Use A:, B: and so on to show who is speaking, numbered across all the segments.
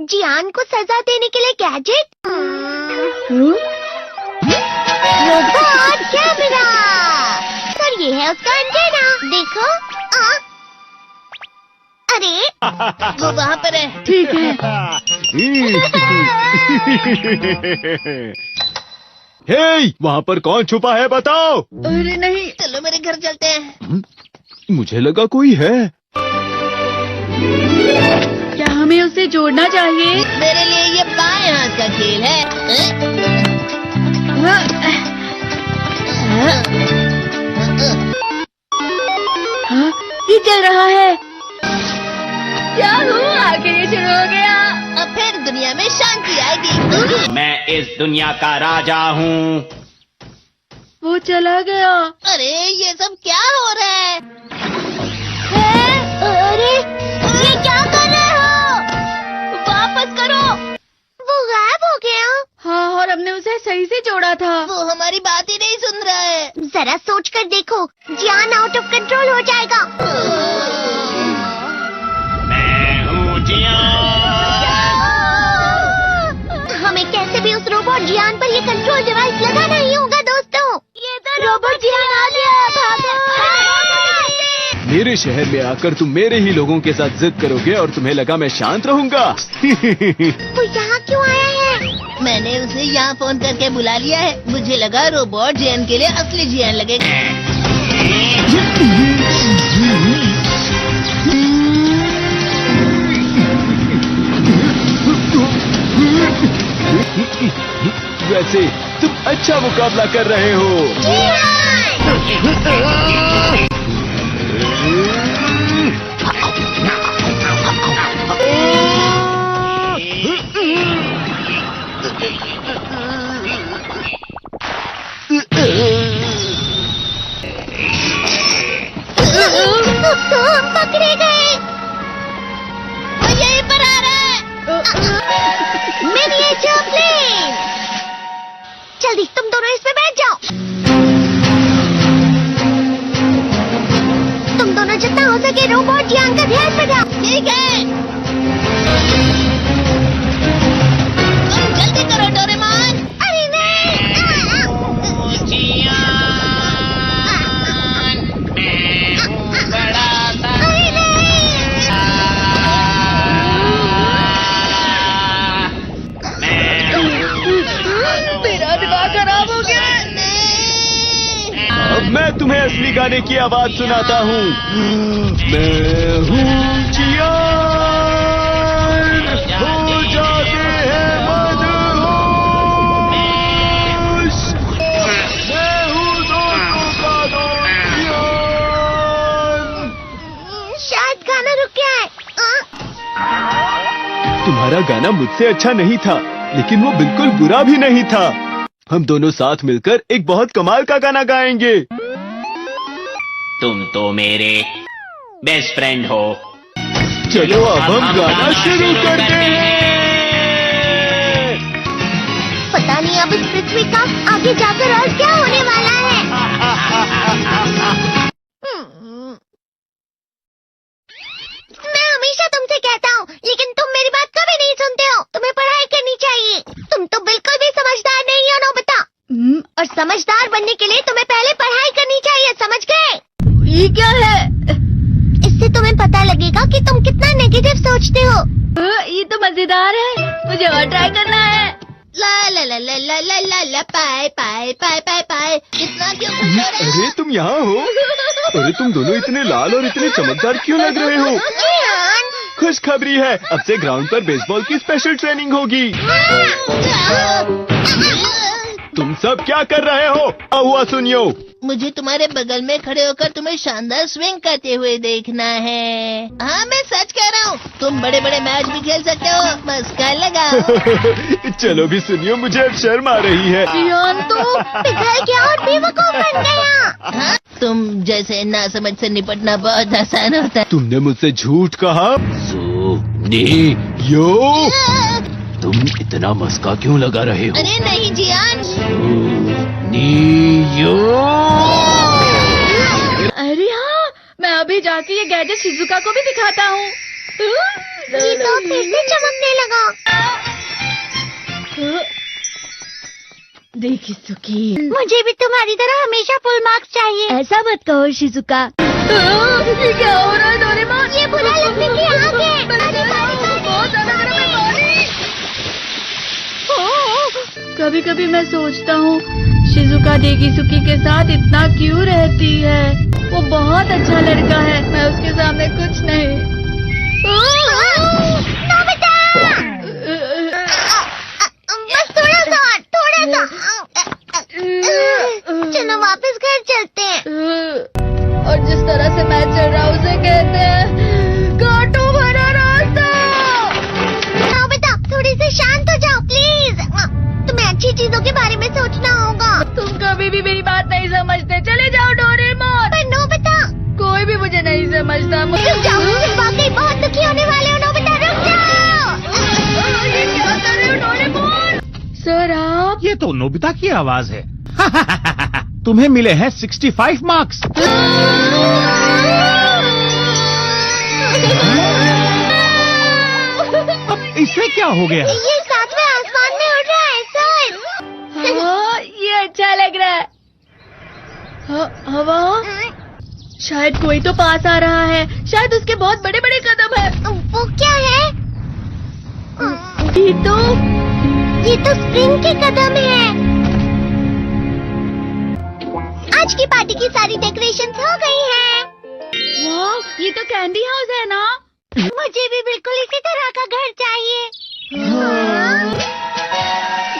A: जियान को सजा देने के लिए गैजेट। Robot camera. और ये है उसका एंटेना। देखो। अरे वो वहाँ पर है।
B: ठीक है।
C: हे, वहाँ पर कौन छुपा है बताओ।
B: अरे नहीं।
A: चलो मेरे घर चलते हैं।
C: मुझे लगा कोई है।
B: क्या हमें उसे जोड़ना चाहिए?
A: मेरे लिए ये बाएं हाथ का खेल है।
B: हाँ, ये चल रहा है। क्या हुआ? आखिर ये शुरू हो गया।
A: अब फिर दुनिया में शांति आएगी।
D: मैं इस दुनिया का राजा हूँ।
B: वो चला गया।
A: अरे ये सब क्या हो रहा है? अरे ये क्या कर रहे हो? वापस करो। वो गायब हो गया।
B: हाँ, और हमने उसे सही से जोड़ा था।
A: वो हमारी बात ही नहीं सुन रहा है। जरा सोच कर देखो, जियान आउट ऑफ कंट्रोल हो जाएगा।
D: मैं हूँ जियान।
A: हमें कैसे भी उस रोबोट जियान पर ये कंट्रोल डिवाइस लगाना ही होगा दोस्तों। ये तो रोबोट जियान आ गया।
C: मेरे शहर में आकर तुम मेरे ही लोगों के साथ जिद करोगे और तुम्हें लगा मैं शांत रहूंगा।
A: वो यहाँ क्यों आया है? मैंने उसे यहाँ फोन करके बुला लिया है। मुझे लगा रोबोट जियान के लिए असली जियान लगेगा।
C: वैसे तुम अच्छा मुकाबला कर रहे हो।
A: हम पकड़े गए। वो यहीं पर आ रहा है। Miniature plane. जल्दी तुम दोनों इस पे बैठ जाओ। तुम दोनों जितना हो सके रोबोट जियान का ध्यान रखो। ठीक है। तुम जल्दी करो डोरेमोन। अरे नहीं।
D: जियान, मैं हूँ बड़ा सा।
A: अरे नहीं।
B: मेरा दिमाग खराब हो गया।
C: अब मैं तुम्हें असली गाने की आवाज सुनाता हूँ। मैं हूँ जियान, हो जाते हैं मदहोश। मैं हूँ दोस्तों का दोस्त जियान।
A: शायद गाना रुक गया है।
C: तुम्हारा गाना मुझसे अच्छा नहीं था, लेकिन वो बिल्कुल बुरा भी नहीं था। हम दोनों साथ मिलकर एक बहुत कमाल का गाना गाएंगे।
D: तुम तो मेरे बेस्ट फ्रेंड हो।
C: चलो अब हम गाना शुरू करते हैं।
A: पता नहीं अब इस पृथ्वी का आगे जाकर और क्या होने वाला है। मैं हमेशा तुमसे कहता हूँ, लेकिन तुम मेरी बात कभी नहीं सुनते हो। तुम्हें पढ़ाई करनी चाहिए। तुम तो बिल्कुल भी समझदार नहीं हो नोबिता। और समझदार बनने के लिए तुम्हें पहले पढ़ाई करनी चाहिए, समझ गए?
B: ये क्या है?
A: इससे तुम्हें पता लगेगा कि तुम कितना नेगेटिव सोचते हो।
B: ये तो मजेदार है। मुझे और ट्राई करना है।
A: ला ला ला ला ला ला ला ला पाए पाए पाए पाए पाए। इतना क्यों खुश हो रहे हो?
C: अरे तुम यहाँ हो? अरे तुम दोनों इतने लाल और इतने चमकदार क्यों लग रहे हो?
A: जियान।
C: खुशखबरी है, अब से ग्राउंड पर बेसबॉल की स्पेशल ट्रेनिंग होगी। तुम सब क्या कर रहे हो? हुआ सुनियो।
A: मुझे तुम्हारे बगल में खड़े होकर तुम्हें शानदार स्विंग करते हुए देखना है। हाँ मैं सच कह रहा हूँ। तुम बड़े बड़े मैच भी खेल सकते हो। मस्का लगाओ।
C: चलो भी सुनियो, मुझे अब शर्म आ रही है।
B: जियान तो
A: पिघल गया और बेवकूफ बन गया। हाँ? तुम जैसे नासमझ से निपटना बहुत आसान होता है।
C: तुमने मुझसे झूठ कहा। यो, तुम इतना मस्का क्यों लगा रहे हो?
A: अरे नहीं जियान।
C: यो।
B: अरे हाँ, मैं अभी जाके ये गैजेट शिजुका को भी दिखाता हूँ।
A: ये तो फिर से चमकने लगा।
B: देखी सुखी।
A: मुझे भी तुम्हारी तरह हमेशा फुल मार्क्स चाहिए।
B: ऐसा मत कहो शिजुका। ये क्या हो रहा है डोरेमोन?
A: ये बुरा लगने की आग है।
B: बहुत ज्यादा गर्म है पानी। कभी कभी मैं सोचता हूँ शिजुका डेकिसुकी के साथ इतना क्यों रहती है। वो बहुत अच्छा लड़का है, मैं उसके सामने कुछ नहीं।
A: नोबिता! बस थोड़ा सा। चलो वापस घर चलते हैं।
B: और जिस तरह से मैं चल रहा हूँ उसे कहते हैं कांटों भरा रास्ता।
A: नोबिता, थोड़ी सी शांत हो जाओ प्लीज। तुम्हें अच्छी चीजों के बारे में सोचना होगा।
B: तुम कभी भी मेरी बात नहीं समझते। चले जाओ डोरेमोन।
A: पर नोबिता,
B: कोई भी मुझे नहीं समझता।
A: रुक जाओ, तुम वाकई बहुत दुखी होने वाले हो। नोबिता रुक जाओ।
B: ये क्या कर रहे हो डोरेमोन? सर आप?
E: ये तो नोबिता की आवाज है। तुम्हें मिले हैं 65 मार्क्स। अब इसे क्या हो गया?
A: ये सातवें आसमान में उड़ रहा है सर।
B: हाँ, ये अच्छा लग रहा है। हवा? शायद कोई तो पास आ रहा है। शायद उसके बहुत बड़े बड़े कदम है।
A: वो क्या है? ये तो स्प्रिंग के कदम है। आज की पार्टी की सारी डेकोरेशंस हो गई हैं।
B: वाह, ये तो कैंडी हाउस है ना?
A: मुझे भी बिल्कुल इसी तरह का घर चाहिए।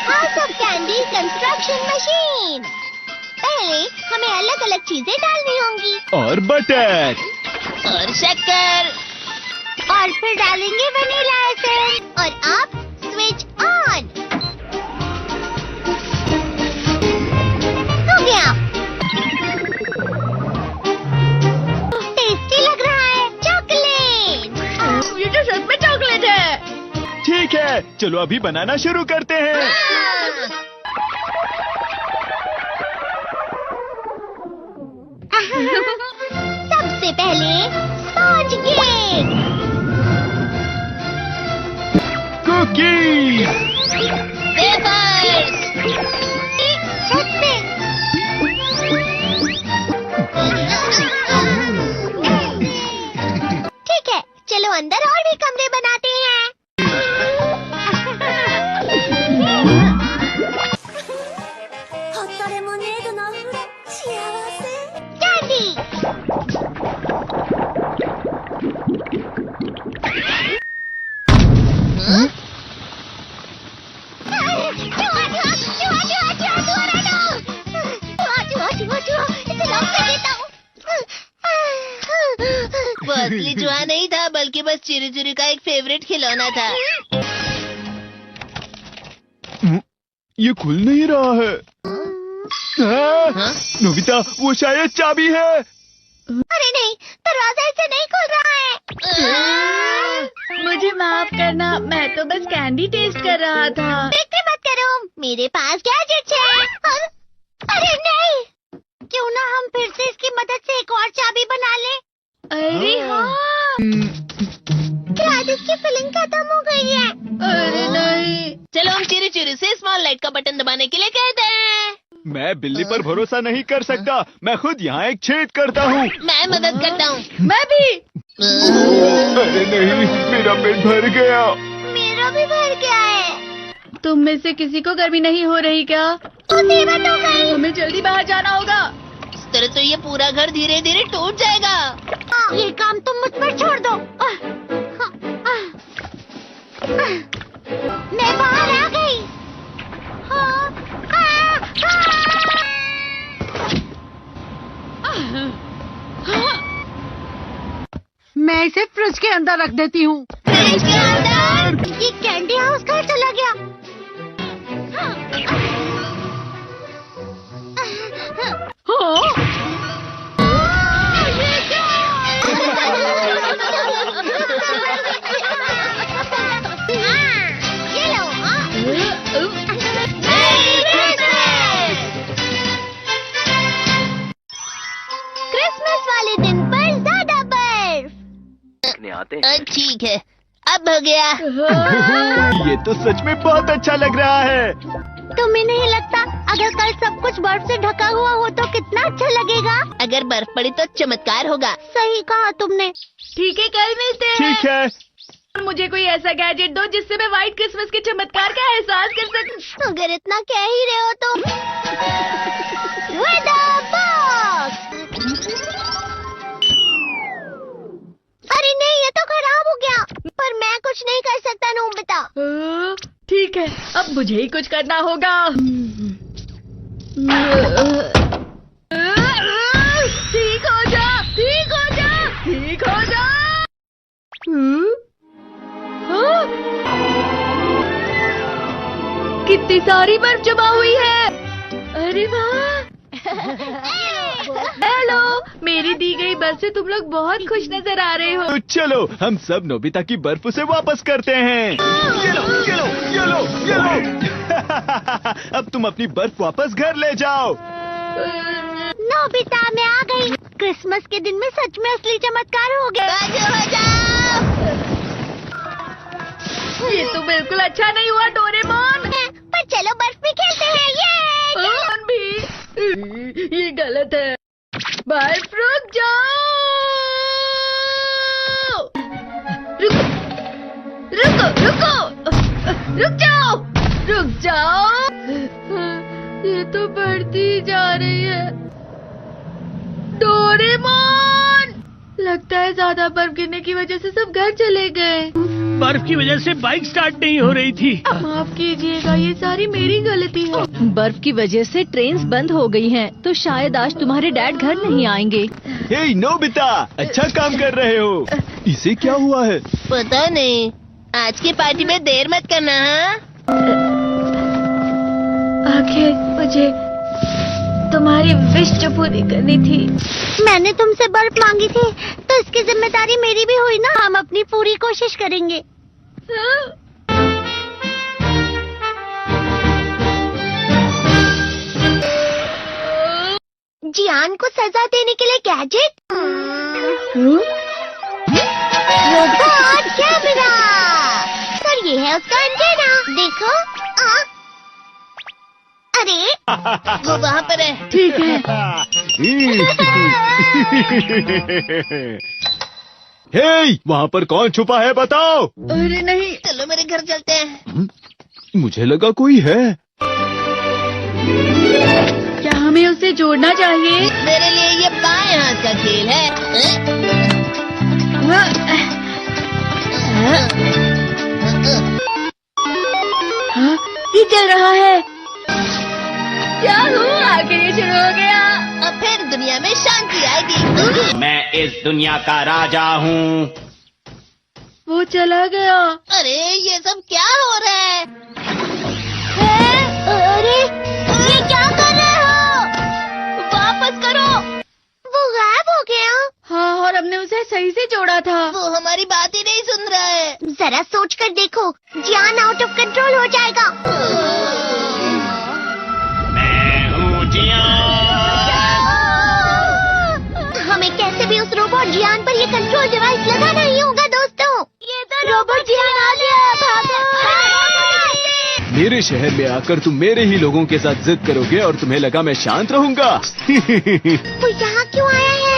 A: House of candy construction machine. पहले हमें अलग अलग चीजें डालनी होंगी।
C: और बटर।
A: और शक्कर। और फिर डालेंगे वनीला एसेंस। और अब स्विच ऑन। हो गया। टेस्टी लग रहा है। चॉकलेट।
B: ये तो सच में चॉकलेट है।
C: ठीक है, चलो अभी बनाना शुरू करते हैं।
A: सबसे पहले स्पॉन्ज केक।
C: कुकीज।
A: वेफर्स। छत पे। ठीक है, चलो अंदर और भी कमरे बनाते हैं। कैंडी।
F: वो असली जुआ नहीं था, बल्कि बस चिरी चिरी का एक फेवरेट खिलौना था।
C: ये खुल नहीं रहा है।
F: हाँ?
C: नोबिता, वो शायद चाबी है।
A: अरे नहीं, दरवाजा ऐसे नहीं खुल रहा है।
B: मुझे माफ करना, मैं तो बस कैंडी टेस्ट कर रहा था।
A: फिक्र मत करो, मेरे पास गैजेट्स है। अरे नहीं, क्यों ना हम फिर से इसकी मदद से एक और चाबी बना लें।
B: अरे हाँ।
A: शायद इसकी फिलिंग खत्म हो गई है।
B: अरे नहीं।
F: चलो हम चिरी चिरी से स्मॉल लाइट का बटन दबाने के लिए कहते हैं।
C: मैं बिल्ली पर भरोसा नहीं कर सकता। मैं खुद यहाँ एक छेद करता हूँ।
F: मैं मदद करता हूँ।
B: मैं भी।
C: अरे नहीं, मेरा पेट भर गया।
A: मेरा भी भर गया है।
B: तुम में से किसी को गर्मी नहीं हो रही क्या?
A: मुसीबत हो गई।
B: हमें जल्दी बाहर जाना होगा।
F: इस तरह तो ये पूरा घर धीरे धीरे टूट जाएगा।
A: ये काम तुम मुझ पर छोड़ दो। मैं बाहर आ गई।
G: मैं इसे फ्रिज के अंदर रख देती हूँ।
A: फ्रिज के अंदर? ये कैंडी हाउस कहाँ चला गया? ये लो। क्रिसमस वाले दिन पर ज्यादा बर्फ।
F: ठीक है, अब हो गया।
C: ये तो सच में बहुत अच्छा लग रहा है।
A: तुम्हें नहीं लगता अगर कल सब कुछ बर्फ से ढका हुआ हो तो कितना अच्छा लगेगा।
F: अगर बर्फ पड़ी तो चमत्कार होगा।
A: सही कहा तुमने।
B: ठीक है, कल मिलते हैं।
C: ठीक है।
B: मुझे कोई ऐसा गैजेट दो जिससे मैं व्हाइट क्रिसमस के चमत्कार का एहसास कर सकूं।
A: अगर इतना कह ही रहे हो तो वेदर बॉक्स। अरे नहीं, ये तो खराब हो गया। पर मैं कुछ नहीं कर सकता नोबिता।
B: ठीक है, अब मुझे ही कुछ करना होगा। ठीक हो जा, ठीक हो जा, ठीक हो जा। हाँ? कितनी सारी बर्फ जमा हुई है। अरे वाह। हेलो, मेरी दी गई बर्फ से तुम लोग बहुत खुश नजर आ रहे हो।
C: तो चलो हम सब नोबिता की बर्फ उसे वापस करते हैं। ये लो, ये लो, ये लो, ये लो। अब तुम अपनी बर्फ वापस घर ले जाओ।
A: नोबिता, मैं आ गई। क्रिसमस के दिन में सच में असली चमत्कार हो गया।
B: ये तो बिल्कुल अच्छा नहीं हुआ डोरेमोन।
A: पर चलो बर्फ में खेलते हैं। ये
B: डोरेमोन भी ये गलत है। बर्फ रुक जाओ। रुको रुको रुको, रुक जाओ, रुक जाओ। ये तो बढ़ती ही जा रही है। डोरेमोन, लगता है ज्यादा बर्फ गिरने की वजह से सब घर चले गए।
E: बर्फ की वजह से बाइक स्टार्ट नहीं हो रही थी।
B: माफ कीजिएगा, ये सारी मेरी गलती है।
H: बर्फ की वजह से ट्रेन्स बंद हो गई हैं, तो शायद आज तुम्हारे डैड घर नहीं आएंगे।
C: हे नोबिता, अच्छा काम कर रहे हो। इसे क्या हुआ है?
F: पता नहीं। आज की पार्टी में देर मत करना। हाँ?
B: आखिर मुझे तुम्हारी विश जो पूरी करनी थी।
A: मैंने तुमसे बर्फ मांगी थी, तो इसकी जिम्मेदारी मेरी भी हुई ना। हम अपनी पूरी कोशिश करेंगे। जियान को सजा देने के लिए गैजेट। Robot camera. सर, ये है उसका एंटेना। देखो। अरे
F: वो वहाँ पर है।
B: ठीक है।
C: हे, वहाँ पर कौन छुपा है बताओ।
B: अरे नहीं।
F: चलो मेरे घर चलते हैं।
C: मुझे लगा कोई है।
B: क्या हमें उसे जोड़ना चाहिए?
F: मेरे लिए ये बाएं हाथ का खेल है।
B: हाँ, ये चल रहा है। क्या हुआ? आखिर ये शुरू हो गया।
F: अब फिर दुनिया में शांति आएगी।
D: मैं इस दुनिया का राजा हूँ।
B: वो चला गया।
F: अरे ये सब क्या हो रहा है?
A: अरे ये क्या कर रहे हो?
B: वापस करो।
A: वो गायब हो गया।
B: हाँ, और हमने उसे सही से जोड़ा था।
F: वो हमारी बात ही नहीं सुन रहा है।
A: जरा सोच कर देखो, जियान आउट ऑफ कंट्रोल हो जाएगा।
D: मैं हूँ जियान।
A: हमें कैसे भी उस रोबोट जियान पर ये कंट्रोल डिवाइस लगाना ही होगा दोस्तों। ये तो रोबोट जियान आ गया। भागो।
C: मेरे शहर में आकर तुम मेरे ही लोगों के साथ जिद करोगे और तुम्हें लगा मैं शांत रहूंगा।
A: वो यहाँ क्यों आया है?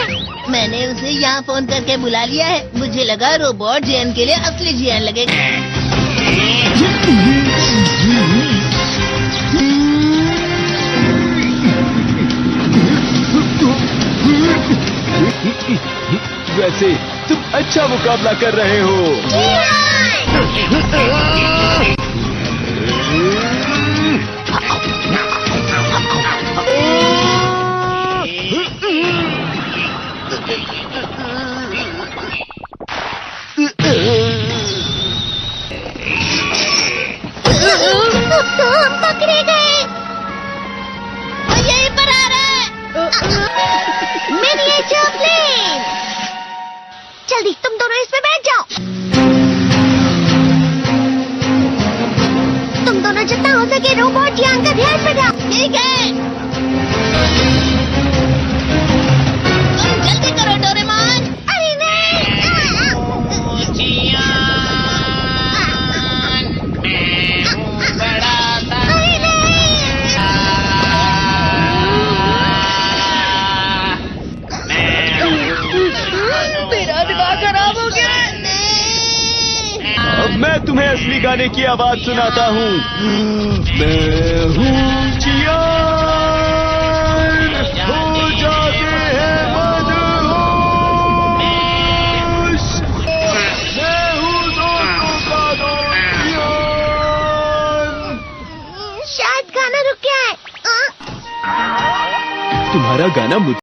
F: मैंने उसे यहाँ फोन करके बुला लिया है। मुझे लगा रोबोट जियान के लिए असली जियान लगेगा।
C: वैसे तुम अच्छा मुकाबला कर रहे हो।
A: तो हम पकड़े गए।
F: वो यहीं पर आ रहा है।
A: Miniature plane. जल्दी तुम दोनों इसमें बैठ जाओ। तुम दोनों जितना हो सके रोबोट जियान का ध्यान रखो।
F: ठीक है। तुम जल्दी करो डोरेमोन।
A: अरे नहीं।
D: जियान, मैं हूँ बड़ा सा।
A: अरे नहीं।
C: तुम्हें असली गाने की आवाज सुनाता हूँ। मैं हूँ जियान, हो जाते हैं मदहोश। मैं हूँ दोस्तों का दोस्त जियान।
A: शायद गाना रुक गया है।
C: तुम्हारा गाना मुझ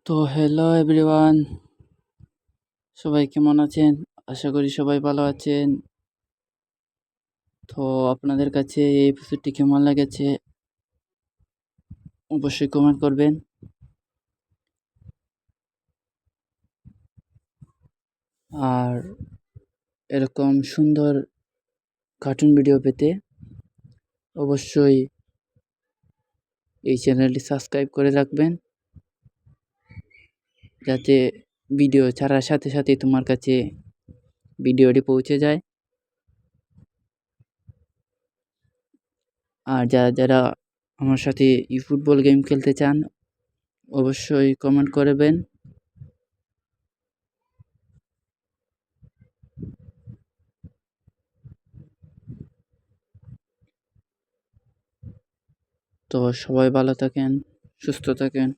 I: তো হ্যালো এভরিওয়ান, সবাই কেমন আছেন? আশা করি সবাই ভালো আছেন। তো আপনাদের কাছে এই এপিসোডটি কেমন লেগেছে অবশ্যই কমেন্ট করবেন। আর এরকম সুন্দর কার্টুন ভিডিও পেতে অবশ্যই এই চ্যানেলটি সাবস্ক্রাইব করে রাখবেন, যাতে ভিডিও ছাড়ার সাথে সাথে তোমার কাছে ভিডিওটি পৌঁছে যায়। আর যারা আমার সাথে ফুটবল গেম খেলতে চান অবশ্যই কমেন্ট করবেন। তো সবাই ভালো থাকেন, সুস্থ থাকেন।